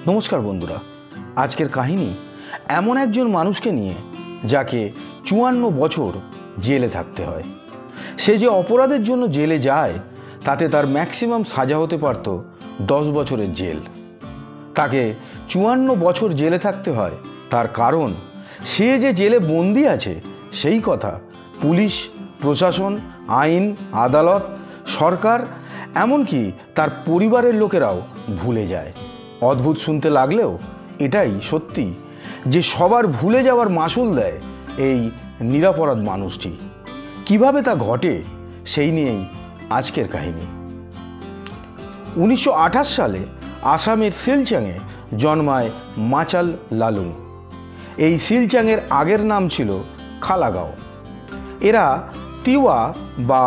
নমস্কার বন্ধুরা, আজকের কাহিনী এমন একজন মানুষকে নিয়ে যাকে ৫৪ বছর জেলে থাকতে হয়। সে যে অপরাধের জন্য জেলে যায় তাতে তার ম্যাক্সিমাম সাজা হতে পারত 10 বছরের জেল। তাকে ৫৪ বছর জেলে থাকতে হয় তার কারণ সে যে জেলে বন্দি আছে সেই কথা পুলিশ, প্রশাসন, আইন, আদালত, সরকার, এমনকি তার পরিবারের লোকেরাও ভুলে যায়। অদ্ভুত শুনতে লাগলেও এটাই সত্যি যে সবার ভুলে যাওয়ার মাসুল দেয় এই নিরপরাধ মানুষটি। কিভাবে তা ঘটে সেই নিয়েই আজকের কাহিনী। ১৯২৮ সালে আসামের শিলচরে জন্মায় মাচাল লালুং। এই শিলচরের আগের নাম ছিল খালাগাঁও। এরা তিওয়া বা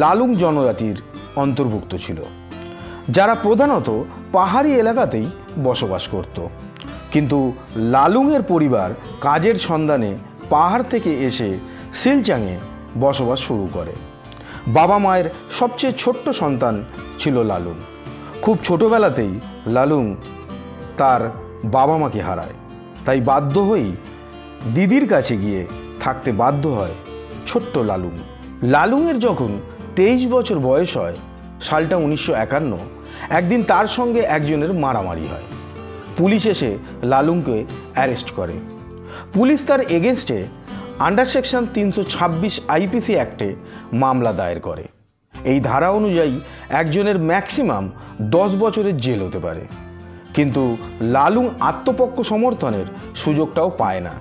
লালুং জনজাতির অন্তর্ভুক্ত ছিল, যারা প্রধানত পাহাড়ি এলাকাতেই বসবাস করত। কিন্তু লালুংয়ের পরিবার কাজের সন্ধানে পাহাড় থেকে এসে শিলচরে বসবাস শুরু করে। বাবা মায়ের সবচেয়ে ছোট্ট সন্তান ছিল লালুং। খুব ছোটবেলাতেই লালুং তার বাবা মাকে হারায়, তাই বাধ্য হয়েই দিদির কাছে গিয়ে থাকতে বাধ্য হয় ছোট্ট লালুং। লালুংয়ের যখন 23 বছর বয়স হয়, সালটা 1951, একদিন তার সঙ্গে একজনের মারামারি হয়। পুলিশ এসে লালুংকে অ্যারেস্ট করে। পুলিশ তার এগেনস্টে আন্ডার সেকশন 326 আইপিসি অ্যাক্টে মামলা দায়ের করে। এই ধারা অনুযায়ী একজনের ম্যাক্সিমাম 10 বছরের জেল হতে পারে। কিন্তু লালুং আত্মপক্ষ সমর্থনের সুযোগটাও পায় না,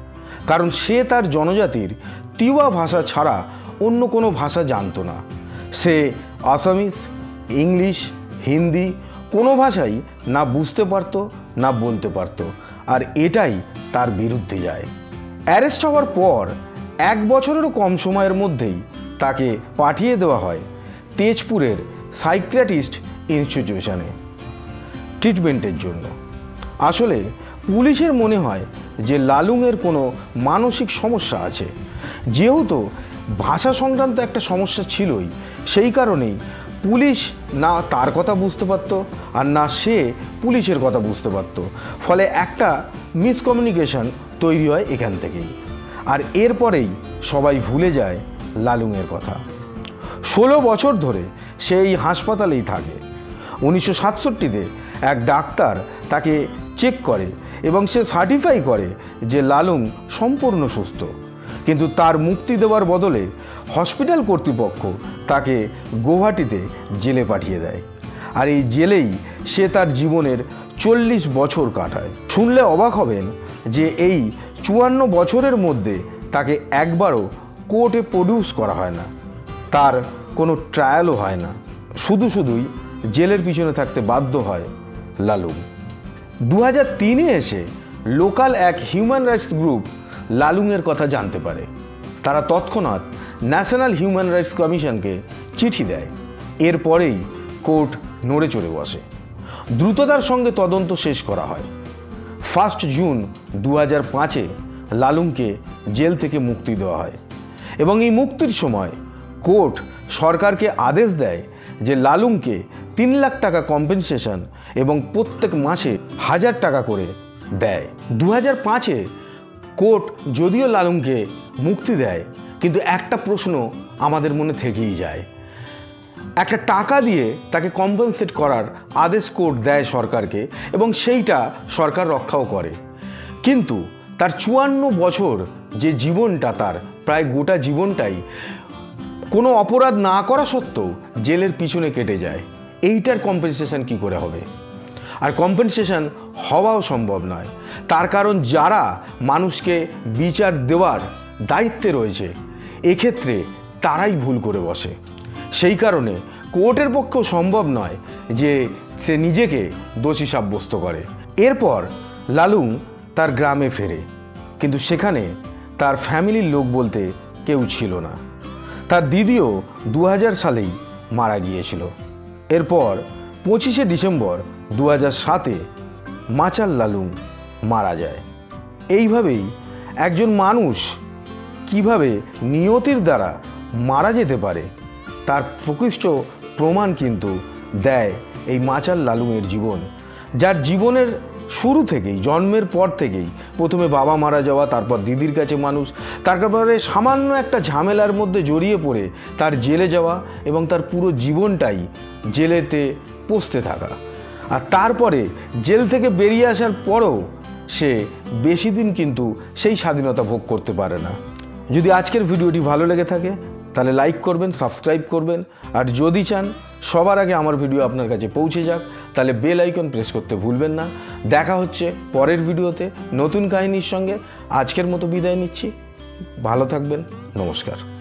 কারণ সে তার জনজাতির তিওয়া ভাষা ছাড়া অন্য কোনো ভাষা জানত না। সে আসামিজ, ইংলিশ, হিন্দি কোনো ভাষাই না বুঝতে পারত না বলতে পারত, আর এটাই তার বিরুদ্ধে যায়। অ্যারেস্ট হওয়ার পর 1 বছরেরও কম সময়ের মধ্যেই তাকে পাঠিয়ে দেওয়া হয় তেজপুরের সাইকিয়াট্রিস্ট ইনস্টিটিউশনে ট্রিটমেন্টের জন্য। আসলে পুলিশের মনে হয় যে লালুংয়ের কোনো মানসিক সমস্যা আছে। যেহেতু ভাষা সংক্রান্ত একটা সমস্যা ছিলই, সেই কারণেই পুলিশ না তার কথা বুঝতে পারত আর না সে পুলিশের কথা বুঝতে পারত। ফলে একটা মিসকমিউনিকেশন তৈরি হয় এখান থেকেই। আর এরপরেই সবাই ভুলে যায় লালুংয়ের কথা। 16 বছর ধরে সেই হাসপাতালেই থাকে। 1967-তে এক ডাক্তার তাকে চেক করে এবং সে সার্টিফাই করে যে লালুং সম্পূর্ণ সুস্থ। কিন্তু তার মুক্তি দেওয়ার বদলে হসপিটাল কর্তৃপক্ষ তাকে গুয়াহাটিতে জেলে পাঠিয়ে দেয়। আর এই জেলেই সে তার জীবনের 40 বছর কাটায়। শুনলে অবাক হবেন যে এই 54 বছরের মধ্যে তাকে একবারও কোর্টে প্রডিউস করা হয় না, তার কোনো ট্রায়ালও হয় না। শুধুই জেলের পিছনে থাকতে বাধ্য হয় লালুং। 2003-এ এসে লোকাল এক হিউম্যান রাইটস গ্রুপ লালুংয়ের কথা জানতে পারে। তারা তৎক্ষণাৎ ন্যাশনাল হিউম্যান রাইটস কমিশনকে চিঠি দেয়। এরপরেই কোর্ট নড়ে চড়ে বসে। দ্রুততার সঙ্গে তদন্ত শেষ করা হয়। 1 জুন 2005-এ লালুংকে জেল থেকে মুক্তি দেওয়া হয় এবং এই মুক্তির সময় কোর্ট সরকারকে আদেশ দেয় যে লালুংকে 3 লাখ টাকা কম্পেনসেশন এবং প্রত্যেক মাসে 1000 টাকা করে দেয়। 2005-এ কোর্ট যদিও লালুংকে মুক্তি দেয়, কিন্তু একটা প্রশ্ন আমাদের মনে থেকেই যায়। একটা টাকা দিয়ে তাকে কম্পেনসেট করার আদেশ কোর্ট দেয় সরকারকে এবং সেইটা সরকার রক্ষাও করে। কিন্তু তার 54 বছর যে জীবনটা, তার প্রায় গোটা জীবনটাই কোনো অপরাধ না করা সত্ত্বেও জেলের পিছনে কেটে যায়। এইটার কম্পেনসেশন কি করে হবে? আর কম্পেনসেশন হওয়াও সম্ভব নয়, তার কারণ যারা মানুষকে বিচার দেওয়ার দায়িত্বে রয়েছে এক্ষেত্রে তারাই ভুল করে বসে। সেই কারণে কোর্টের পক্ষেও সম্ভব নয় যে সে নিজেকে দোষী সাব্যস্ত করে। এরপর লালুং তার গ্রামে ফেরে, কিন্তু সেখানে তার ফ্যামিলির লোক বলতে কেউ ছিল না। তার দিদিও 2000 সালেই মারা গিয়েছিল। এরপর 25শে ডিসেম্বর 2007-এ মাচাল লালুং মারা যায়। এইভাবেই একজন মানুষ কিভাবে নিয়তির দ্বারা মারা যেতে পারে তার প্রকৃষ্ট প্রমাণ কিন্তু দেয় এই মাচাল লালুংয়ের জীবন, যার জীবনের শুরু থেকেই, জন্মের পর থেকেই প্রথমে বাবা মারা যাওয়া, তারপর দিদির কাছে মানুষ, তারপরে সামান্য একটা ঝামেলার মধ্যে জড়িয়ে পড়ে তার জেলে যাওয়া এবং তার পুরো জীবনটাই জেলেতে পচতে থাকা। আর তারপরে জেল থেকে বেরিয়ে আসার পরও সে বেশি দিন কিন্তু সেই স্বাধীনতা ভোগ করতে পারে না। যদি আজকের ভিডিওটি ভালো লেগে থাকে তাহলে লাইক করবেন, সাবস্ক্রাইব করবেন, আর যদি চান সবার আগে আমার ভিডিও আপনার কাছে পৌঁছে যাক তাহলে বেল আইকন প্রেস করতে ভুলবেন না। দেখা হচ্ছে পরের ভিডিওতে নতুন কাহিনীর সঙ্গে। আজকের মতো বিদায় নিচ্ছি। ভালো থাকবেন। নমস্কার।